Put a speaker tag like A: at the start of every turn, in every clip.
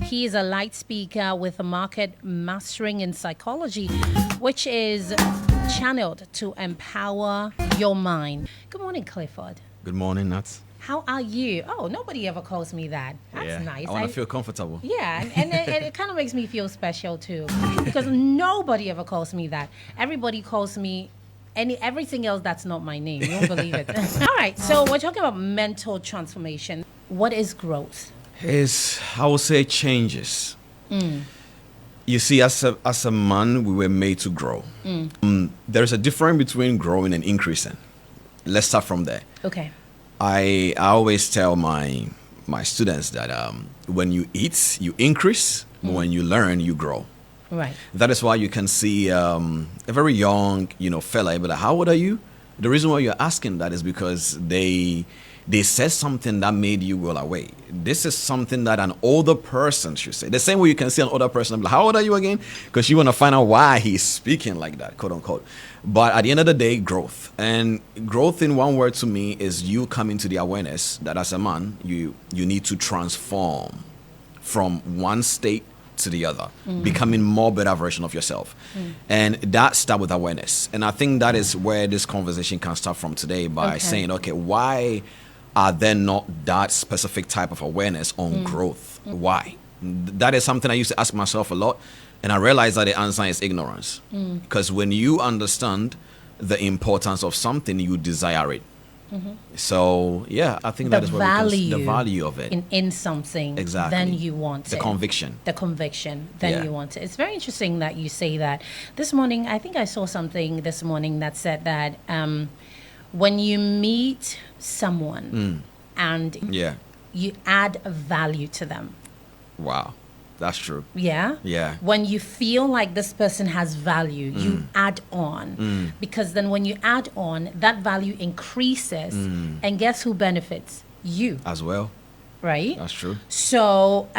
A: He is a light speaker with a market mastering in psychology, which is channeled to empower your mind. Good morning, Clifford.
B: Good morning, Nats.
A: How are you? Oh, nobody ever calls me that. That's nice.
B: I want to feel comfortable.
A: Yeah, and it kind of makes me feel special too, because nobody ever calls me that. Everybody calls me everything else that's not my name. You won't believe it. All right, so we're talking about mental transformation. What is growth?
B: I would say, changes. You see, as a man, we were made to grow. There's a difference between growing and increasing. Let's start from there.
A: Okay.
B: I always tell my students that when you eat, you increase. When you learn, you grow.
A: Right.
B: That is why you can see a very young, fella, but how old are you? The reason why you're asking that is because they said something that made you go away. This is something that an older person should say. The same way you can see an older person and be like, how old are you again? Because you want to find out why he's speaking like that, quote unquote. But at the end of the day, growth. And growth in one word to me is you coming to the awareness that as a man, you need to transform from one state to the other, becoming more better version of yourself. And that starts with awareness. And I think that is where this conversation can start from today by saying, okay, why are there not that specific type of awareness on growth? Why? That is something I used to ask myself a lot. And I realized that the answer is ignorance. Because when you understand the importance of something, you desire it. So, yeah, I think that is what the value of it.
A: In something,
B: exactly.
A: Then you want it.
B: The conviction, then
A: you want it. It's very interesting that you say that. This morning, I think I saw something this morning that said that when you meet someone and you add value to them.
B: Wow. That's true.
A: Yeah?
B: Yeah.
A: When you feel like this person has value, you add on. Because then when you add on, that value increases. And guess who benefits? You.
B: As well.
A: Right?
B: That's true.
A: So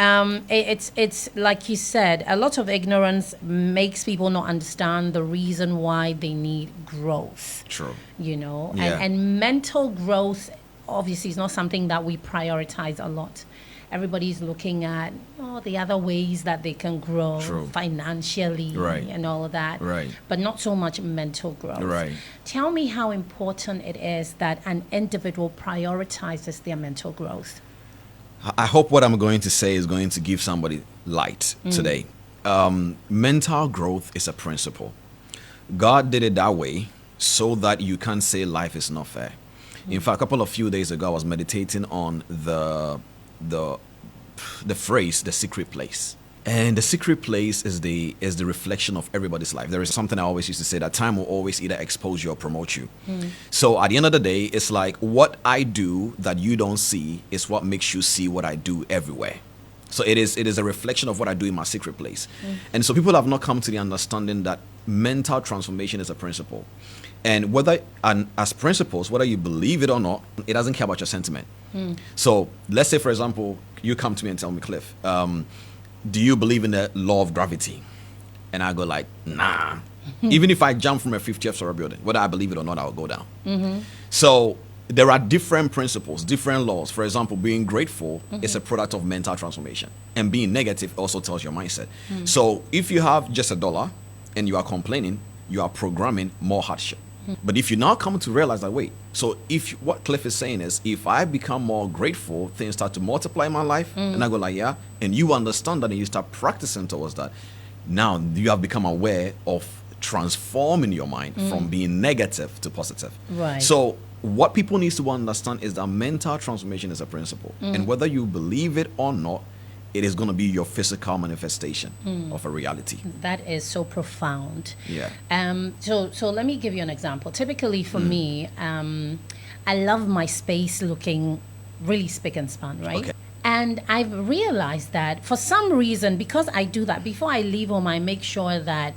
A: it's like you said, a lot of ignorance makes people not understand the reason why they need growth.
B: True.
A: Yeah. And mental growth obviously is not something that we prioritize a lot. Everybody's looking at the other ways that they can grow financially and all of that, but not so much mental growth.
B: Right.
A: Tell me how important it is that an individual prioritizes their mental growth.
B: I hope what I'm going to say is going to give somebody light today. Mental growth is a principle. God did it that way so that you can't say life is not fair. In fact, a few days ago, I was meditating on the phrase "the secret place," and the secret place is the reflection of everybody's life. There is something I always used to say, that time will always either expose you or promote you. So at the end of the day, it's like what I do that you don't see is what makes you see what I do everywhere. So it is a reflection of what I do in my secret place. And so people have not come to the understanding that mental transformation is a principle. And as principles, whether you believe it or not, it doesn't care about your sentiment. So let's say, for example, you come to me and tell me, Cliff, do you believe in the law of gravity? And I go like, nah. Even if I jump from a 50th story building, whether I believe it or not, I'll go down. So there are different principles, different laws. For example, being grateful is a product of mental transformation. And being negative also tells your mindset. So if you have just $1 and you are complaining, you are programming more hardship. But if you now come to realize that, wait, so what Cliff is saying is, if I become more grateful, things start to multiply in my life, and I go like, yeah, and you understand that and you start practicing towards that, now you have become aware of transforming your mind from being negative to positive.
A: Right.
B: So what people need to understand is that mental transformation is a principle. And whether you believe it or not, it is going to be your physical manifestation of a reality.
A: That is so profound.
B: Yeah.
A: So let me give you an example. Typically for me, I love my space looking really spick and span, right?
B: Okay.
A: And I've realized that for some reason, because I do that, before I leave home, I make sure that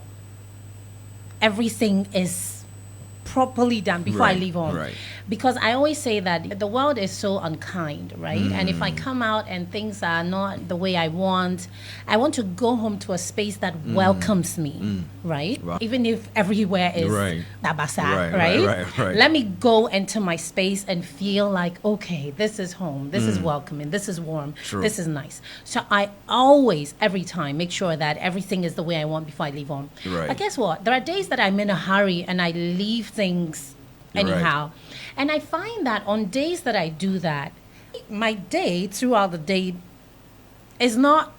A: everything is properly done before I leave home.
B: Right.
A: because I always say that the world is so unkind, right? And if I come out and things are not the way I want to go home to a space that welcomes me, right? Even if everywhere is tabasa, right? Let me go into my space and feel like, okay, this is home, this is welcoming, this is warm, this is nice. So I always, every time, make sure that everything is the way I want before I leave home. But guess what? There are days that I'm in a hurry and I leave things anyhow. And I find that on days that I do that, my day throughout the day is not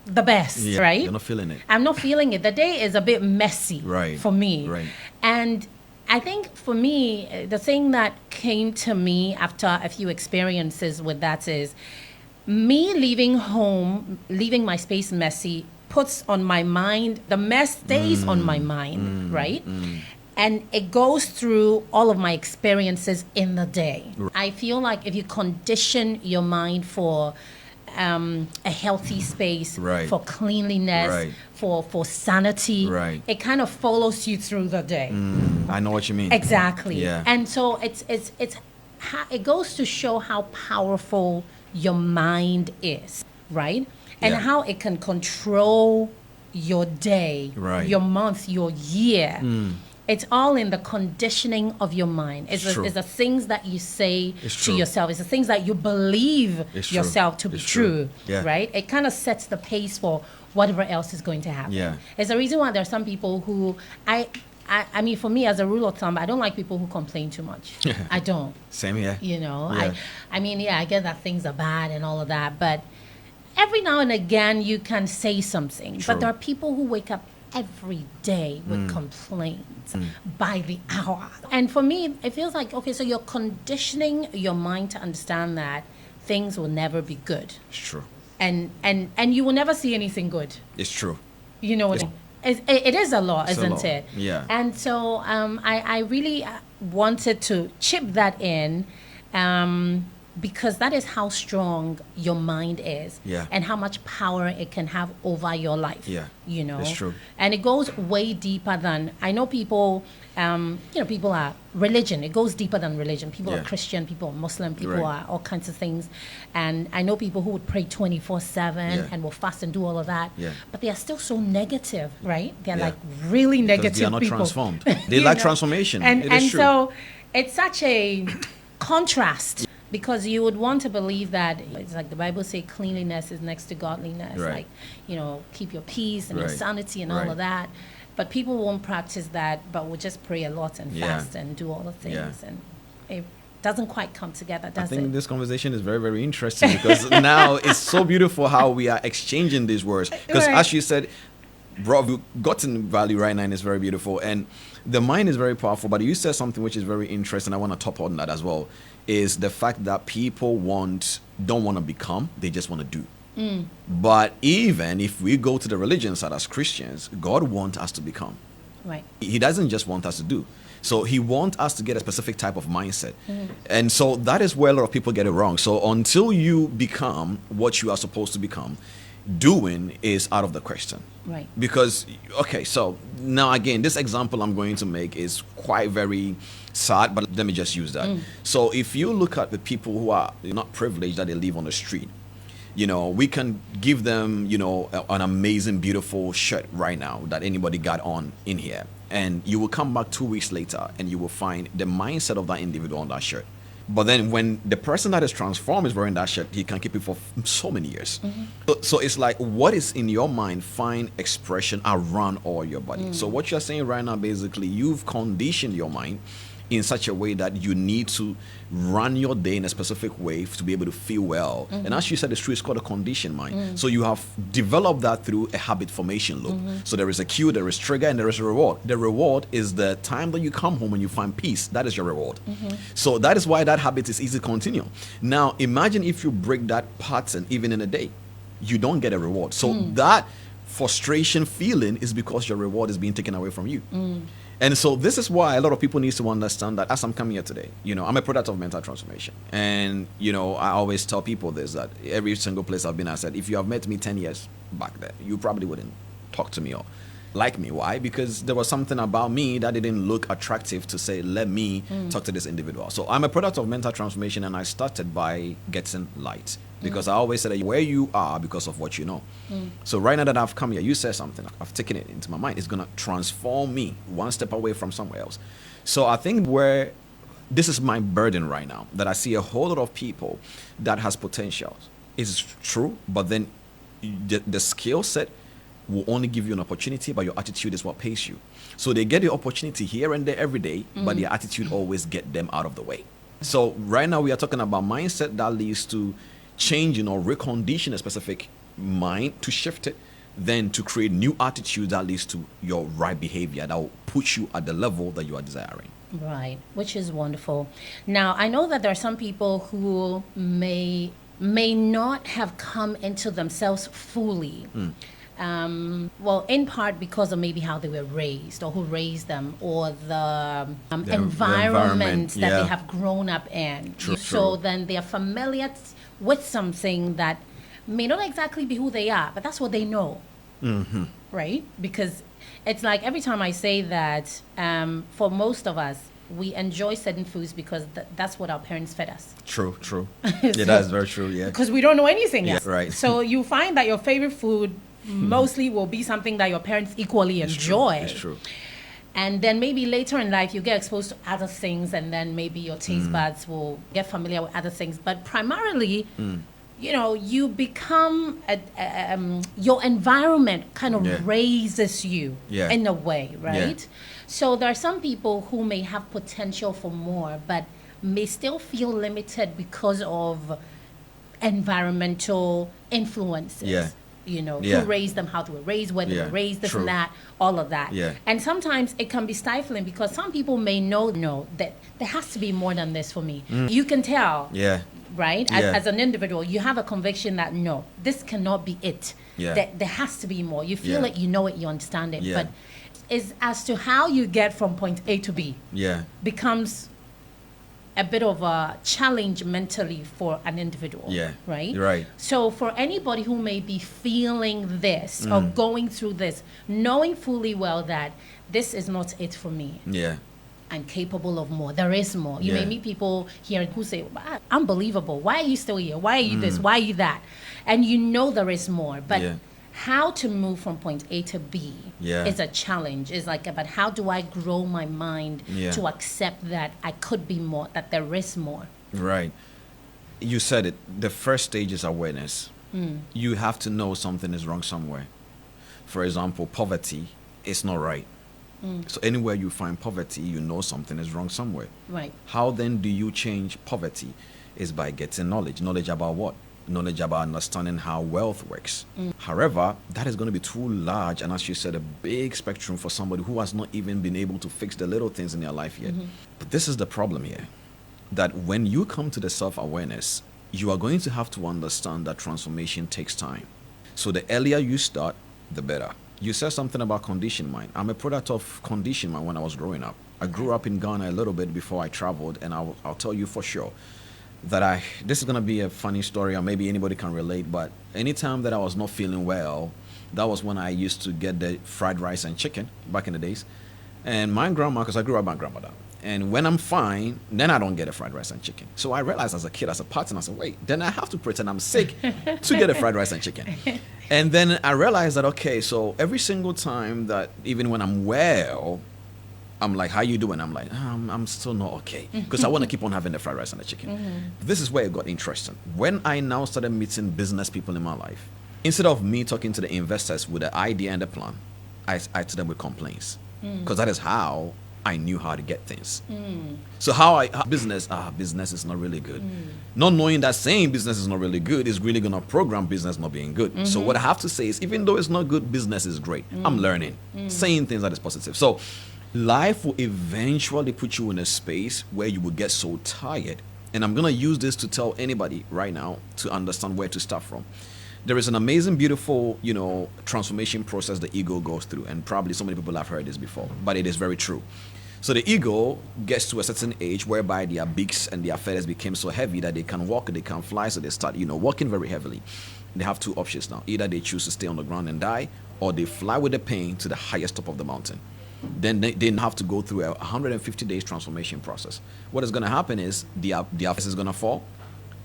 A: the best, right?
B: You're not feeling it.
A: I'm not feeling it. The day is a bit messy for me. And I think for me, the thing that came to me after a few experiences with that is me leaving home, leaving my space messy, puts on my mind, the mess stays on my mind, right? And it goes through all of my experiences in the day. I feel like if you condition your mind for a healthy space, for cleanliness, for sanity, it kind of follows you through the day.
B: I know what you mean.
A: Exactly. Yeah. And so it goes to show how powerful your mind is, right? And how it can control your day, your month, your year. It's all in the conditioning of your mind. It's the things that you say to yourself. It's the things that you believe yourself to be true, right? It kind of sets the pace for whatever else is going to happen. It's the reason why there are some people who, I mean, for me, as a rule of thumb, I don't like people who complain too much. I don't.
B: Same here.
A: You know, I mean, I get that things are bad and all of that, but every now and again you can say something. But there are people who wake up every day with complaints by the hour. And for me, it feels like, okay, so you're conditioning your mind to understand that things will never be good.
B: It's true.
A: And you will never see anything good.
B: It's true.
A: You know what I mean? It is a law, isn't it?
B: Yeah.
A: And so I really wanted to chip that in because that is how strong your mind is and how much power it can have over your life. You know?
B: It's true.
A: And it goes way deeper than, I know people, people are religion. It goes deeper than religion. People are Christian, people are Muslim, people are all kinds of things. And I know people who would pray 24/7 and will fast and do all of that. But they are still so negative, right? They're like really negative
B: because they are not
A: people.
B: transformed. They lack transformation.
A: And so it's such a contrast. Because you would want to believe that it's like the Bible says cleanliness is next to godliness. Like, keep your peace and your sanity and all of that. But people won't practice that, but will just pray a lot and fast and do all the things. And it doesn't quite come together, does it?
B: I think this conversation is very, very interesting because now it's so beautiful how we are exchanging these words. Because as you said, bro, we've gotten value right now and it's very beautiful. And the mind is very powerful. But you said something which is very interesting. I want to top on that as well. Is the fact that people don't want to become, they just want to do. But even if we go to the religion side as Christians, God wants us to become.
A: Right.
B: He doesn't just want us to do. So he wants us to get a specific type of mindset. And so that is where a lot of people get it wrong. So until you become what you are supposed to become, doing is out of the question.
A: Right.
B: Because, okay, so now again, this example I'm going to make is quite very sad, but let me just use that. So if you look at the people who are not privileged that they live on the street, we can give them, an amazing, beautiful shirt right now that anybody got on in here. And you will come back 2 weeks later and you will find the mindset of that individual on that shirt. But then when the person that is transformed is wearing that shirt, he can keep it for so many years. So it's like, what is in your mind, find expression around all your body. So what you're saying right now, basically, you've conditioned your mind in such a way that you need to run your day in a specific way to be able to feel well. And as you said, it's true, it's called a conditioned mind. So you have developed that through a habit formation loop. So there is a cue, there is trigger, and there is a reward. The reward is the time that you come home and you find peace. That is your reward. So that is why that habit is easy to continue. Now, imagine if you break that pattern even in a day. You don't get a reward. So that frustration feeling is because your reward is being taken away from you. And so this is why a lot of people need to understand that as I'm coming here today, I'm a product of mental transformation. And, I always tell people this, that every single place I've been, I said, if you have met me 10 years back there, you probably wouldn't talk to me or like me. Why? Because there was something about me that didn't look attractive to say, let me talk to this individual. So I'm a product of mental transformation, and I started by getting light. Because I always said that where you are because of what you know. So right now that I've come here, you said something, I've taken it into my mind. It's going to transform me one step away from somewhere else. So I think where this is my burden right now, that I see a whole lot of people that has potential. It's true, but then the skill set will only give you an opportunity, but your attitude is what pays you. So they get the opportunity here and there every day, but their attitude always get them out of the way. So right now we are talking about mindset that leads to changing or recondition a specific mind to shift it, then to create new attitude that leads to your right behavior that will put you at the level that you are desiring.
A: Right, which is wonderful. Now, I know that there are some people who may not have come into themselves fully. Well, in part because of maybe how they were raised, or who raised them, or the environment that they have grown up in. So then they are familiar with something that may not exactly be who they are, but that's what they know. Right? Because it's like every time I say that, for most of us, we enjoy certain foods because that's what our parents fed us. True.
B: Yeah, that's very true, yeah.
A: Because we don't know anything else.
B: Right.
A: So you find that your favorite food mostly will be something that your parents equally enjoy.
B: It's true.
A: And then maybe later in life, you get exposed to other things, and then maybe your taste buds will get familiar with other things. But primarily, you become, your environment kind of raises you in a way, right? Yeah. So there are some people who may have potential for more, but may still feel limited because of environmental influences.
B: Yeah.
A: Who raised them, how they were raised, where they were raised, this and that, all of that.
B: Yeah.
A: And sometimes it can be stifling because some people may know that there has to be more than this for me. You can tell.
B: Yeah.
A: Right? As an individual, you have a conviction that no, this cannot be it.
B: Yeah.
A: That there has to be more. You feel it, you know it, you understand it.
B: Yeah.
A: But is as to how you get from point A to B becomes a bit of a challenge mentally for an individual.
B: Yeah.
A: Right?
B: Right.
A: So for anybody who may be feeling this or going through this, knowing fully well that this is not it for me.
B: Yeah.
A: I'm capable of more. There is more. You may meet people here who say, unbelievable. Why are you still here? Why are you this? Why are you that? And you know there is more. But how to move from point A to B is a challenge. It's like, but how do I grow my mind to accept that I could be more, that there is more?
B: Right. You said it. The first stage is awareness. You have to know something is wrong somewhere. For example, poverty is not right. So anywhere you find poverty, you know something is wrong somewhere.
A: Right.
B: How then do you change poverty? Is by getting knowledge. Knowledge about what? Knowledge about understanding how wealth works. However, that is going to be too large, and as you said, a big spectrum for somebody who has not even been able to fix the little things in their life yet. But this is the problem here, that when you come to the self-awareness, you are going to have to understand that transformation takes time. So the earlier you start, the better. You said something about conditioned mind. I'm a product of conditioned mind when I was growing up. I grew up in Ghana a little bit before I traveled, and I'll tell you for sure that this is going to be a funny story, or maybe anybody can relate, but anytime that I was not feeling well, that was when I used to get the fried rice and chicken back in the days. And my grandma, because I grew up with my grandmother, and when I'm fine, then I don't get a fried rice and chicken. So I realized as a kid, as a partner, I said, wait, then I have to pretend I'm sick to get a fried rice and chicken. And then I realized that, okay, so every single time that even when I'm well, I'm like, how you doing? I'm like, I'm still not okay. Because I want to keep on having the fried rice and the chicken. This is where it got interesting. When I now started meeting business people in my life, instead of me talking to the investors with the idea and the plan, I to them with complaints. Because that is how I knew how to get things. So business is not really good. Not knowing that saying business is not really good is really going to program business not being good. So what I have to say is, even though it's not good, business is great. I'm learning, saying things that is positive. So life will eventually put you in a space where you will get so tired. And I'm going to use this to tell anybody right now to understand where to start from. There is an amazing, beautiful, transformation process the ego goes through. And probably so many people have heard this before, but it is very true. So the ego gets to a certain age whereby their beaks and their feathers became so heavy that they can walk, they can fly, so they start, walking very heavily. they have two options now. Either they choose to stay on the ground and die, or they fly with the pain to the highest top of the mountain. Then they have to go through a 150 days transformation process. What is going to happen is their face is going to fall.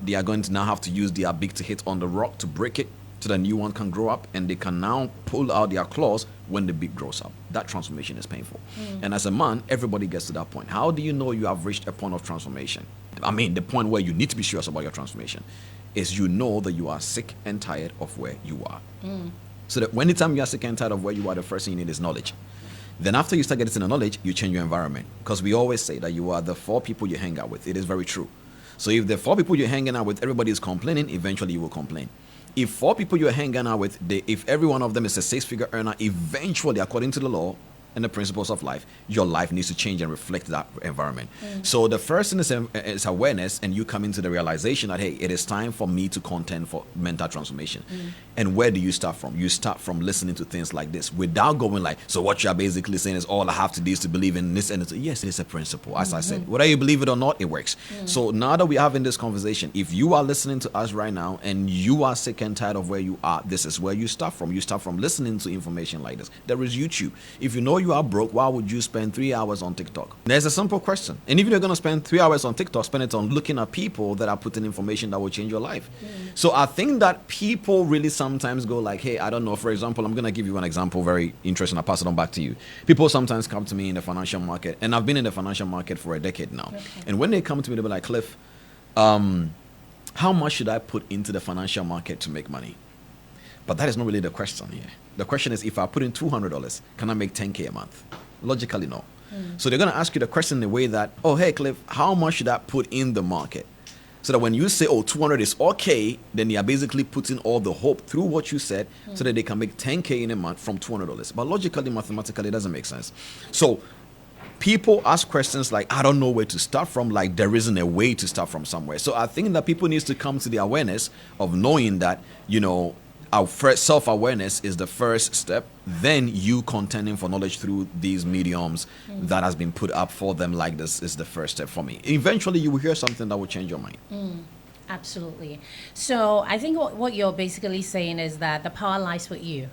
B: They are going to now have to use their beak to hit on the rock to break it so the new one can grow up, and they can now pull out their claws when the beak grows up. That transformation is painful. And as a man, everybody gets to that point. How do you know you have reached a point of transformation? I mean, the point where you need to be serious about your transformation is you know that you are sick and tired of where you are. So that anytime you are sick and tired of where you are, the first thing you need is knowledge. Then after you start getting the knowledge, you change your environment. Because we always say that you are the 4 people you hang out with. It is very true. So if the 4 people you're hanging out with, everybody is complaining, eventually you will complain. If 4 people you're hanging out with, if every one of them is a 6-figure earner, eventually, according to the law and the principles of life, your life needs to change and reflect that environment. So the first thing is awareness, and you come into the realization that, hey, it is time for me to contend for mental transformation. And where do you start from? You start from listening to things like this without going like, so what you're basically saying is all I have to do is to believe in this. And it's, yes, it is a principle. As I said, whether you believe it or not, it works. So now that we're having this conversation, if you are listening to us right now and you are sick and tired of where you are, this is where you start from. You start from listening to information like this. There is YouTube. If you know you are broke, why would you spend 3 hours on TikTok? There's a simple question. And if you're going to spend 3 hours on TikTok, spend it on looking at people that are putting information that will change your life. So I think that people really sometimes go like, hey, I don't know. For example, I'm going to give you an example, very interesting. I'll pass it on back to you. People sometimes come to me in the financial market, and I've been in the financial market for a decade now. And when they come to me, they'll be like, Cliff, how much should I put into the financial market to make money? But that is not really the question here. The question is, if I put in $200, can I make $10K a month? Logically, no. So they're going to ask you the question in the way that, oh, hey, Cliff, how much should I put in the market? So that when you say, oh, 200 is okay, then they are basically putting all the hope through what you said so that they can make $10K in a month from $200. But logically, mathematically, it doesn't make sense. So people ask questions like, I don't know where to start from, like there isn't a way to start from somewhere. So I think that people need to come to the awareness of knowing that, you know, our first self-awareness is the first step. Then you contending for knowledge through these mediums that has been put up for them like this is the first step for me. Eventually, you will hear something that will change your mind.
A: Absolutely. So I think what you're basically saying is that the power lies with you.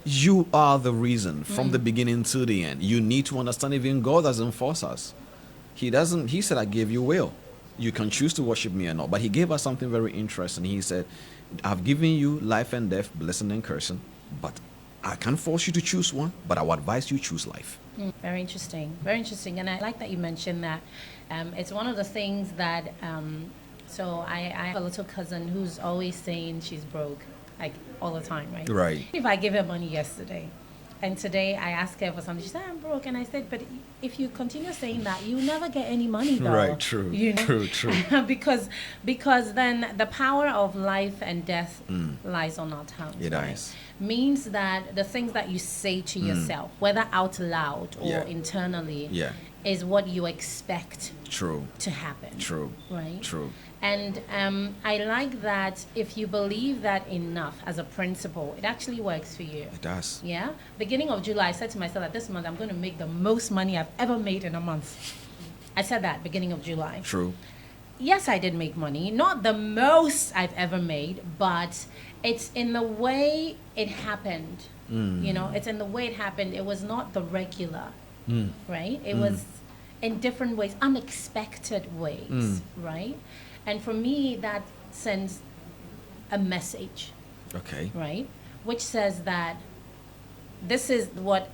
B: You are the reason from the beginning to the end. You need to understand even God doesn't force us. He said, I gave you will. You can choose to worship me or not. But he gave us something very interesting. He said, I've given you life and death, blessing and cursing, but I can't force you to choose one, but I would advise you choose life.
A: Very interesting. Very interesting. And I like that you mentioned that. It's one of the things that, so I have a little cousin who's always saying she's broke, like all the time, right?
B: Right.
A: If I give her money yesterday, and today I asked her for something, she said, I'm broke. And I said, but if you continue saying that, you'll never get any money, though.
B: Right, true,
A: you know?
B: true.
A: because then the power of life and death lies on our tongues.
B: It
A: right?
B: does.
A: Means that the things that you say to yourself, whether out loud or internally, is what you expect to happen.
B: True.
A: Right?
B: True.
A: And I like that if you believe that enough as a principle, it actually works for you.
B: It does.
A: Yeah? Beginning of July, I said to myself that this month I'm going to make the most money I've ever made in a month. I said that beginning of July.
B: True.
A: Yes, I did make money. Not the most I've ever made, but it's in the way it happened. You know, it's in the way it happened. It was not the regular, right? It was in different ways, unexpected ways, right? And for me, that sends a message.
B: Okay.
A: Right? Which says that this is what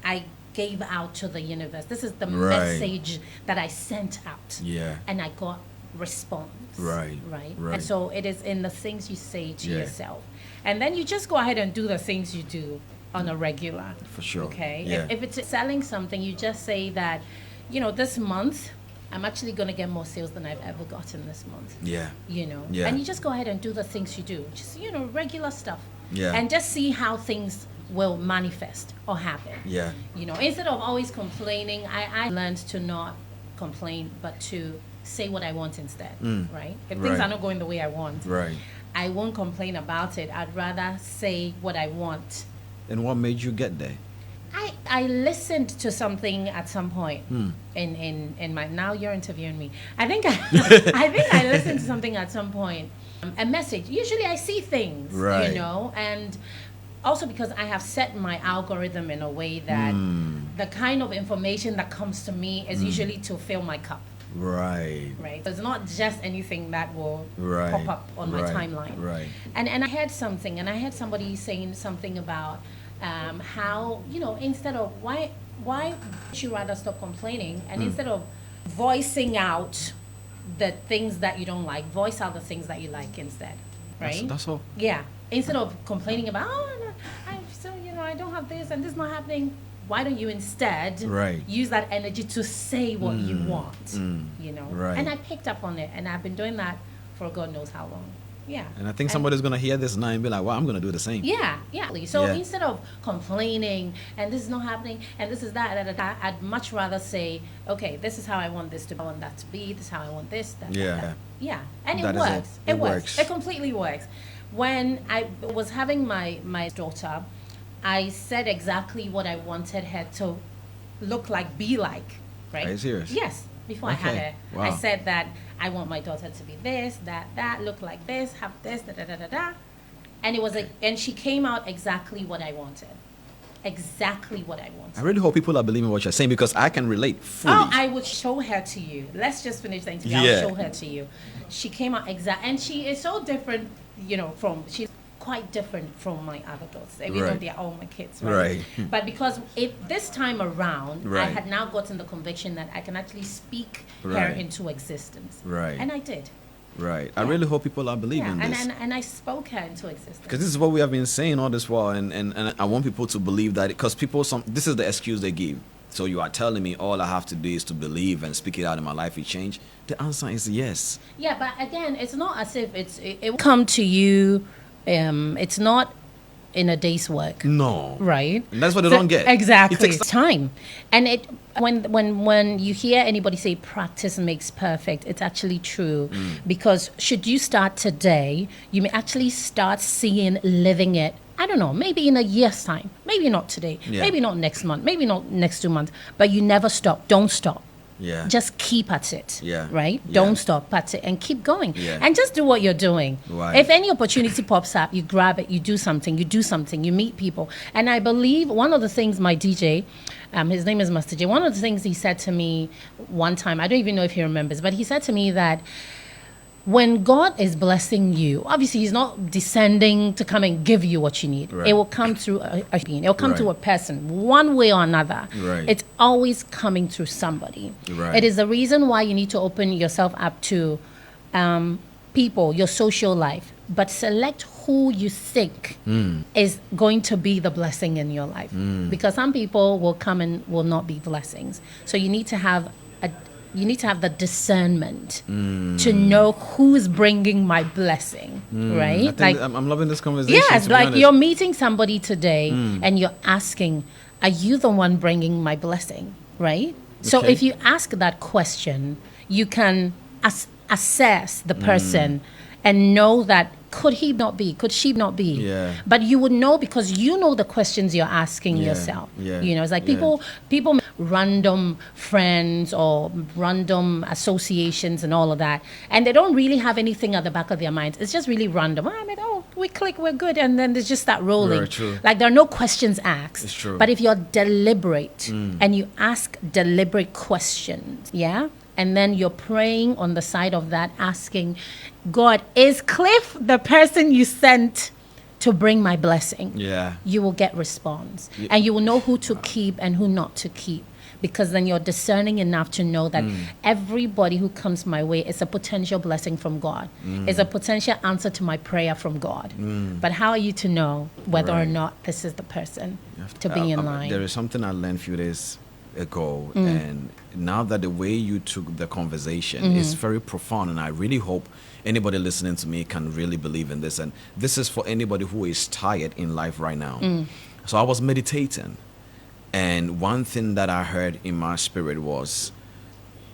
A: I gave out to the universe. This is the message that I sent out.
B: Yeah.
A: And I got response.
B: Right.
A: And so it is in the things you say to yourself. And then you just go ahead and do the things you do on a regular.
B: For sure.
A: Okay?
B: Yeah.
A: If it's selling something, you just say that, you know, this month, I'm actually going to get more sales than I've ever gotten this month.
B: Yeah.
A: You know?
B: Yeah.
A: And you just go ahead and do the things you do. Just, you know, regular stuff.
B: Yeah.
A: And just see how things will manifest or happen.
B: Yeah.
A: You know, instead of always complaining, I learned to not complain, but to say what I want instead, right? If things are not going the way I want, I won't complain about it. I'd rather say what I want.
B: And what made you get there?
A: I listened to something at some point in my, now you're interviewing me. I think I listened to something at some point a message. Usually I see things,
B: Right.
A: you know, and also because I have set my algorithm in a way that the kind of information that comes to me is usually to fill my cup.
B: Right.
A: Right. So it's not just anything that will
B: Right.
A: pop up on my
B: Right.
A: timeline.
B: Right.
A: And I heard something, and I heard somebody saying something about how, you know, instead of why would you rather stop complaining, and instead of voicing out the things that you don't like, voice out the things that you like instead. Right.
B: That's all.
A: Yeah. Instead of complaining about, I still, you know, I don't have this and this is not happening. Why don't you instead
B: Right.
A: use that energy to say what you want, you know?
B: Right.
A: And I picked up on it, and I've been doing that for God knows how long. Yeah.
B: And I think somebody's going to hear this now and be like, well, I'm going to do the same.
A: Yeah, yeah. So
B: Yeah.
A: instead of complaining and this is not happening and this is that, I'd much rather say, okay, this is how I want this to be, I want that to be, this is how I want this, that,
B: Yeah.
A: that. Yeah. And
B: That
A: it
B: is it.
A: works.
B: It
A: It works.
B: works.
A: It completely works. When I was having my daughter, I said exactly what I wanted her to look like, be like, right?
B: Are you serious?
A: Yes. Before I had
B: Okay.
A: her, I
B: Wow.
A: said that I want my daughter to be this, that, look like this, have this, da da da da da. And it was like, and she came out exactly what I wanted. Exactly what I wanted.
B: I really hope people are believing what you're saying because I can relate fully.
A: Oh, I would show her to you. Let's just finish the interview.
B: Yeah.
A: I'll show her to you. She came out exact, and she is so different, you know, she's quite different from my other daughters, even though
B: Right.
A: they're all my kids, right?
B: Right.
A: But because this time around, I
B: Right.
A: had now gotten the conviction that I can actually speak her
B: Right.
A: into existence.
B: Right.
A: And I did.
B: Right. I
A: Yeah.
B: really hope people are believing
A: Yeah,
B: this.
A: and I spoke her into existence.
B: Because this is what we have been saying all this while, and I want people to believe that, because this is the excuse they give. So you are telling me all I have to do is to believe and speak it out in my life will change? The answer is yes.
A: Yeah, but again, it's not as if it will come to you. It's not in a day's work.
B: No.
A: Right.
B: And that's what they
A: So-
B: don't get.
A: Exactly.
B: It takes
A: time. And when you hear anybody say practice makes perfect, it's actually true. Because should you start today, you may actually start seeing, living it. I don't know, maybe in a year's time. Maybe not today.
B: Yeah.
A: Maybe not next month. Maybe not next 2 months. But you never stop. Don't stop.
B: Yeah.
A: Just keep at it.
B: Yeah.
A: Right?
B: Yeah.
A: Don't stop at it and keep going.
B: Yeah.
A: And just do what you're doing.
B: Right.
A: If any opportunity pops up, you grab it, you do something, you meet people. And I believe one of the things my DJ, his name is Master J, one of the things he said to me one time, I don't even know if he remembers, but he said to me that when God is blessing you, obviously he's not descending to come and give you what you need.
B: Right.
A: It will come through a being. It will come
B: Right.
A: to a person, one way or another.
B: Right.
A: It's always coming through somebody.
B: Right.
A: It is the reason why you need to open yourself up to people, your social life, but select who you think is going to be the blessing in your life. Because some people will come and will not be blessings. So you need to have the discernment to know who's bringing my blessing, right?
B: I think I'm loving this conversation.
A: Yes,
B: to be
A: like
B: honest.
A: you're meeting somebody today and you're asking, are you the one bringing my blessing, right? So
B: Okay.
A: if you ask that question, you can assess the person and know that could she not be?
B: Yeah.
A: But you would know because you know the questions you're asking
B: Yeah,
A: yourself.
B: yeah,
A: You know, it's like
B: yeah.
A: people random friends or random associations and all of that, and they don't really have anything at the back of their minds. It's just really random. We click, we're good, and then they just start rolling.
B: Very true.
A: Like there are no questions asked.
B: It's true.
A: But if you're deliberate and you ask deliberate questions, yeah, and then you're praying on the side of that, asking, God, is Cliff the person you sent to bring my blessing?
B: Yeah.
A: You will get response. And you will know who to keep and who not to keep. Because then you're discerning enough to know that everybody who comes my way is a potential blessing from God. Is a potential answer to my prayer from God. But how are you to know whether or
B: Right.
A: not this is the person to be in line?
B: There is something I learned a few days ago, and now that the way you took the conversation is very profound, and I really hope anybody listening to me can really believe in this. And this is for anybody who is tired in life right now. So I was meditating, and one thing that I heard in my spirit was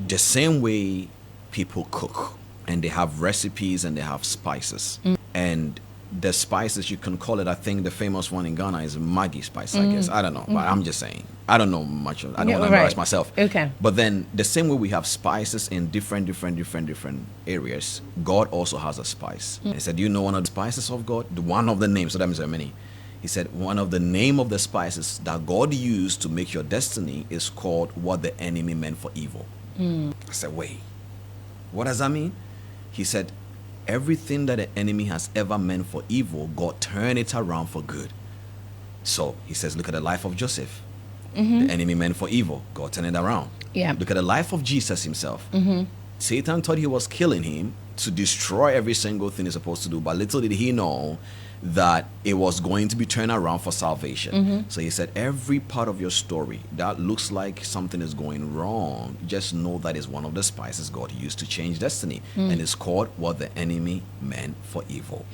B: the same way people cook, and they have recipes and they have spices, and the spices, you can call it, I think the famous one in Ghana is Maggi spice, I guess. I don't know, but I'm just saying. I don't know much. I don't want to embarrass myself.
A: Okay.
B: But then the same way we have spices in different areas, God also has a spice. He said, you know one of the spices of God? One of the names, so that means there are many. He said, one of the name of the spices that God used to make your destiny is called what the enemy meant for evil. I said, wait, what does that mean? He said, everything that the enemy has ever meant for evil, God turned it around for good. So he says, look at the life of Joseph. The enemy meant for evil, God turned it around.
A: Yeah.
B: Look at the life of Jesus himself. Satan thought he was killing him to destroy every single thing he's supposed to do, but little did he know that it was going to be turned around for salvation. So he said, every part of your story that looks like something is going wrong, just know that is one of the spices God used to change destiny, and it's called what the enemy meant for evil.